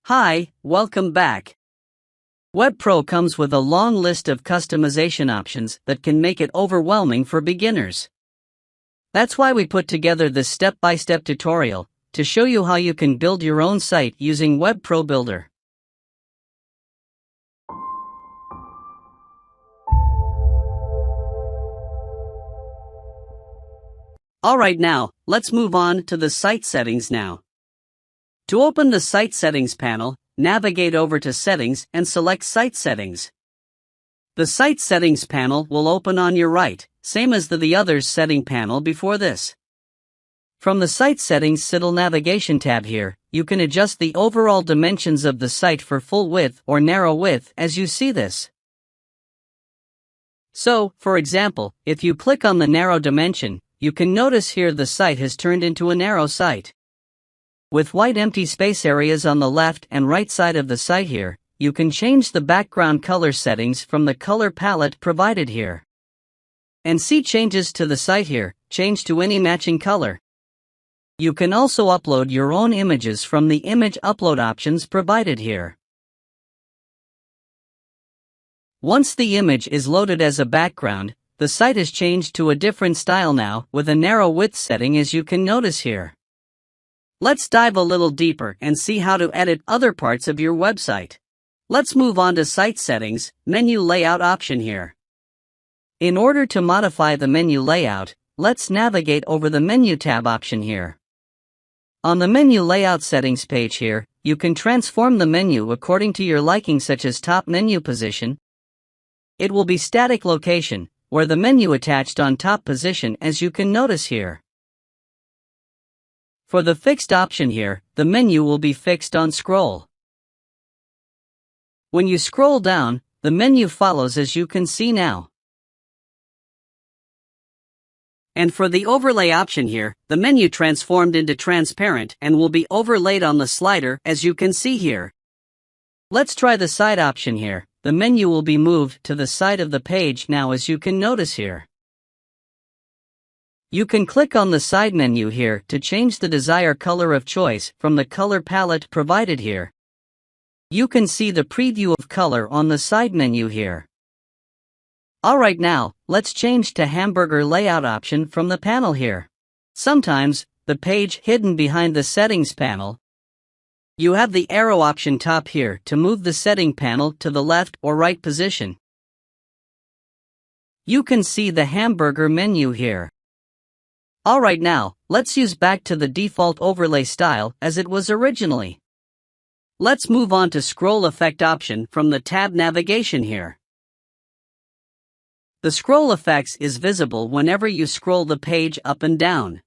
Hi, welcome back. Webpro comes with a long list of customization options that can make it overwhelming for beginners. That's why we put together this step-by-step tutorial to show you how you can build your own site using Webpro Builder. Alright, now, let's move on to the site settings now. To open the Site Settings panel, navigate over to Settings and select Site Settings. The Site Settings panel will open on your right, same as the other setting panel before this. From the Site Settings Citadel Navigation tab here, you can adjust the overall dimensions of the site for full width or narrow width as you see this. So, for example, if you click on the narrow dimension, you can notice here the site has turned into a narrow site. With white empty space areas on the left and right side of the site here, you can change the background color settings from the color palette provided here. And see changes to the site here, change to any matching color. You can also upload your own images from the image upload options provided here. Once the image is loaded as a background, the site is changed to a different style now with a narrow width setting as you can notice here. Let's dive a little deeper and see how to edit other parts of your website. Let's move on to Site Settings, Menu Layout option here. In order to modify the menu layout, let's navigate over the Menu tab option here. On the Menu Layout Settings page here, you can transform the menu according to your liking, such as top menu position. It will be static location, where the menu attached on top position as you can notice here. For the fixed option here, the menu will be fixed on scroll. When you scroll down, the menu follows as you can see now. And for the overlay option here, the menu transformed into transparent and will be overlaid on the slider as you can see here. Let's try the side option here. The menu will be moved to the side of the page now as you can notice here. You can click on the side menu here to change the desired color of choice from the color palette provided here. You can see the preview of color on the side menu here. Alright, now, let's change to hamburger layout option from the panel here. Sometimes, the page hidden behind the settings panel. You have the arrow option top here to move the setting panel to the left or right position. You can see the hamburger menu here. Alright, now, let's use back to the default overlay style as it was originally. Let's move on to Scroll Effect option from the tab navigation here. The scroll effects is visible whenever you scroll the page up and down.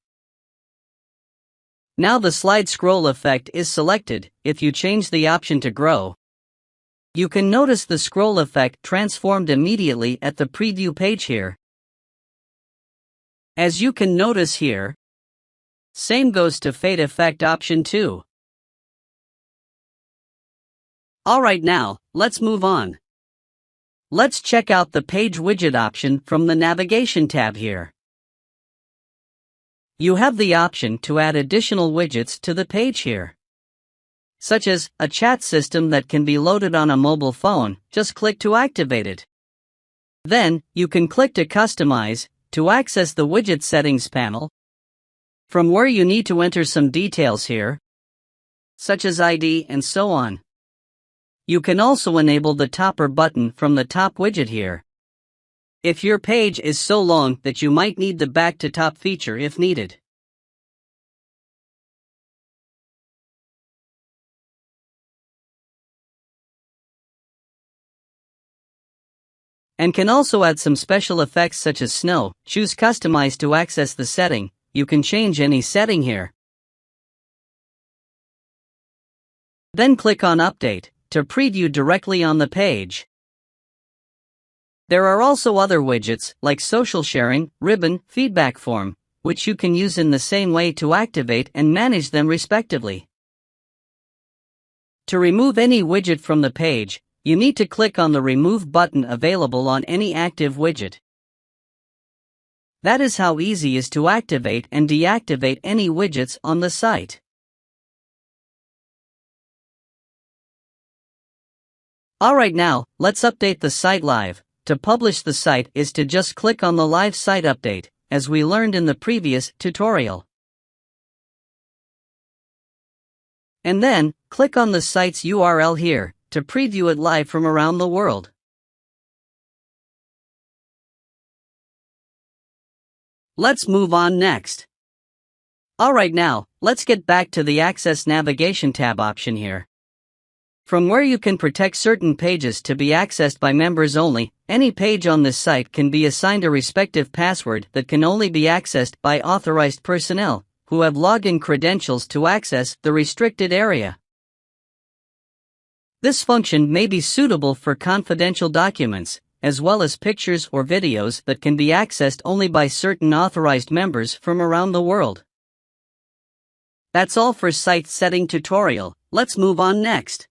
Now the slide scroll effect is selected. If you change the option to grow, you can notice the scroll effect transformed immediately at the preview page here. As you can notice here, same goes to fade effect option too. Alright, now, let's move on. Let's check out the page widget option from the navigation tab here. You have the option to add additional widgets to the page here, such as a chat system that can be loaded on a mobile phone. Just click to activate it. Then, you can click to customize to access the widget settings panel, from where you need to enter some details here, such as ID and so on. You can also enable the topper button from the top widget here, if your page is so long that you might need the back to top feature if needed. And can also add some special effects such as snow. Choose Customize to access the setting. You can change any setting here. Then click on Update to preview directly on the page. There are also other widgets like social sharing, ribbon, feedback form, which you can use in the same way to activate and manage them respectively. To remove any widget from the page, you need to click on the Remove button available on any active widget. That is how easy it is to activate and deactivate any widgets on the site. Alright, now, let's update the site live. To publish the site is to just click on the live site update, as we learned in the previous tutorial. And then, click on the site's URL here, to preview it live from around the world. Let's move on next. Alright, now, let's get back to the Access Navigation tab option here. From where you can protect certain pages to be accessed by members only, any page on this site can be assigned a respective password that can only be accessed by authorized personnel, who have login credentials to access the restricted area. This function may be suitable for confidential documents, as well as pictures or videos that can be accessed only by certain authorized members from around the world. That's all for site setting tutorial. Let's move on next.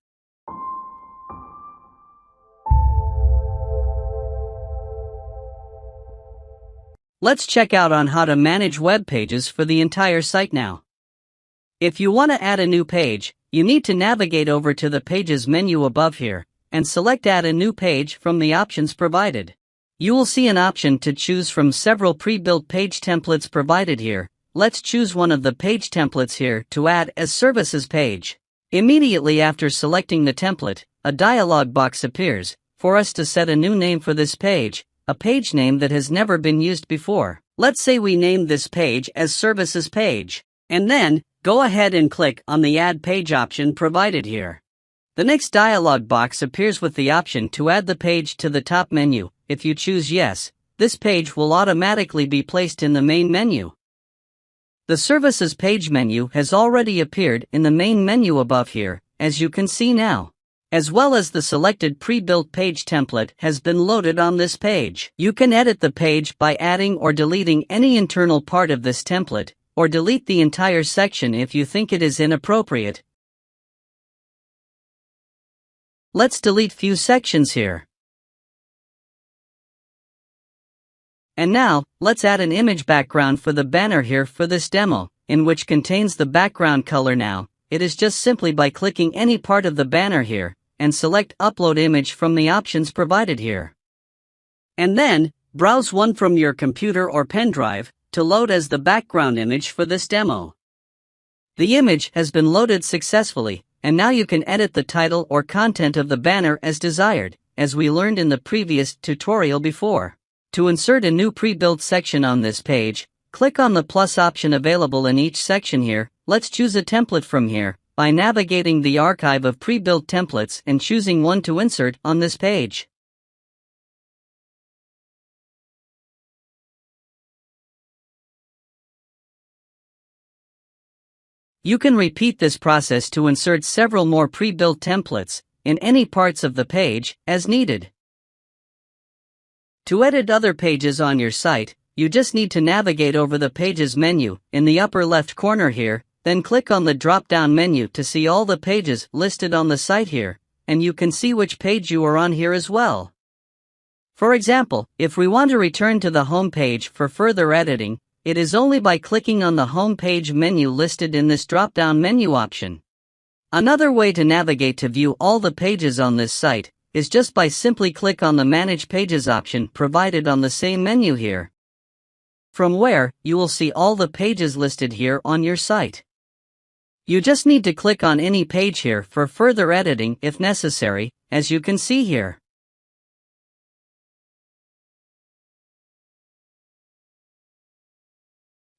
Let's check out on how to manage web pages for the entire site now. If you want to add a new page, you need to navigate over to the Pages menu above here, and select Add a New Page from the options provided. You will see an option to choose from several pre-built page templates provided here. Let's choose one of the page templates here to add as Services page. Immediately after selecting the template, a dialog box appears, for us to set a new name for this page, a page name that has never been used before. Let's say we name this page as Services page. And then, go ahead and click on the Add Page option provided here. The next dialog box appears with the option to add the page to the top menu. If you choose yes, this page will automatically be placed in the main menu. The Services page menu has already appeared in the main menu above here, as you can see now. As well as the selected pre-built page template has been loaded on this page. You can edit the page by adding or deleting any internal part of this template, or delete the entire section if you think it is inappropriate. Let's delete few sections here. And now, let's add an image background for the banner here for this demo, in which contains the background color now. It is just simply by clicking any part of the banner here, and select Upload Image from the options provided here. And then, browse one from your computer or pen drive, to load as the background image for this demo. The image has been loaded successfully, and now you can edit the title or content of the banner as desired, as we learned in the previous tutorial before. To insert a new pre-built section on this page, click on the plus option available in each section here. Let's choose a template from here, by navigating the archive of pre-built templates and choosing one to insert on this page. You can repeat this process to insert several more pre-built templates in any parts of the page as needed. To edit other pages on your site, you just need to navigate over the Pages menu in the upper left corner here, then click on the drop-down menu to see all the pages listed on the site here, and you can see which page you are on here as well. For example, if we want to return to the home page for further editing, it is only by clicking on the home page menu listed in this drop-down menu option. Another way to navigate to view all the pages on this site is just by simply click on the Manage Pages option provided on the same menu here, from where you will see all the pages listed here on your site. You just need to click on any page here for further editing if necessary, as you can see here.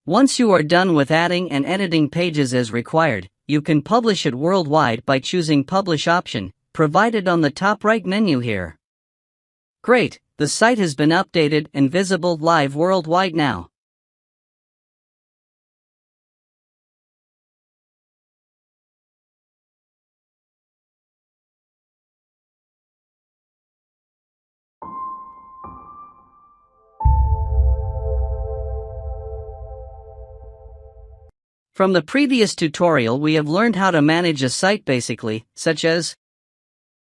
Once you are done with adding and editing pages as required, you can publish it worldwide by choosing Publish option, provided on the top right menu here. Great, the site has been updated and visible live worldwide now. From the previous tutorial we have learned how to manage a site basically, such as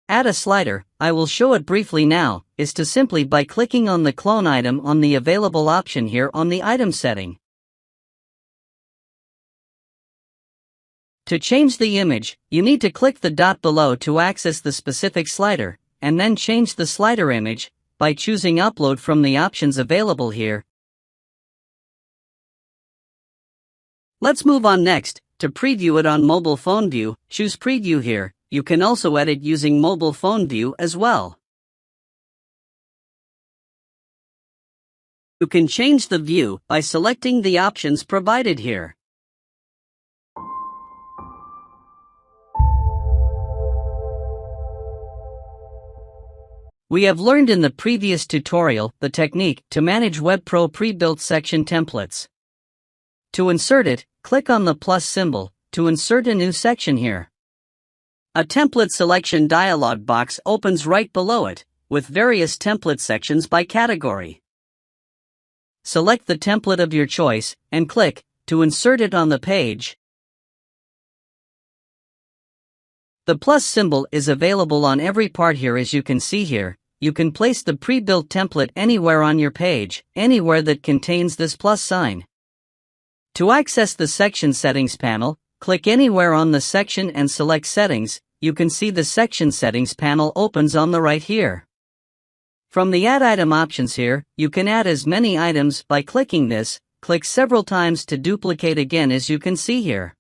add a slider. I will show it briefly now, is to simply by clicking on the clone item on the available option here on the item setting. To change the image, you need to click the dot below to access the specific slider, and then change the slider image by choosing Upload from the options available here. Let's move on next. To preview it on mobile phone view, choose Preview here. You can also edit using mobile phone view as well. You can change the view by selecting the options provided here. We have learned in the previous tutorial the technique to manage Webpro pre-built section templates. To insert it, click on the plus symbol to insert a new section here. A template selection dialog box opens right below it, with various template sections by category. Select the template of your choice and click to insert it on the page. The plus symbol is available on every part here. As you can see here, you can place the pre-built template anywhere on your page, anywhere that contains this plus sign. To access the section settings panel, click anywhere on the section and select Settings. You can see the section settings panel opens on the right here. From the Add Item options here, you can add as many items by clicking this. Click several times to duplicate again. As you can see here,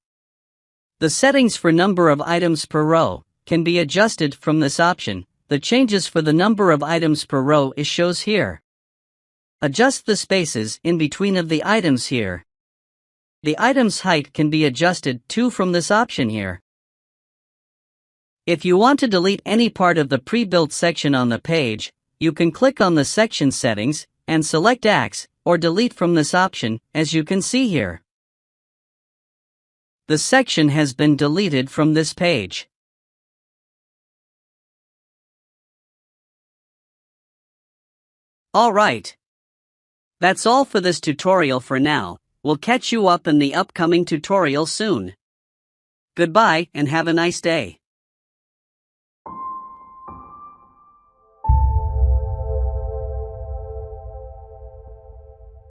the settings for number of items per row can be adjusted from this option. The changes for the number of items per row is shows here. Adjust the spaces in between of the items here. The item's height can be adjusted too from this option here. If you want to delete any part of the pre-built section on the page, you can click on the section settings and select Axe or Delete from this option. As you can see here, the section has been deleted from this page. Alright. That's all for this tutorial for now. We'll catch you up in the upcoming tutorial soon. Goodbye and have a nice day.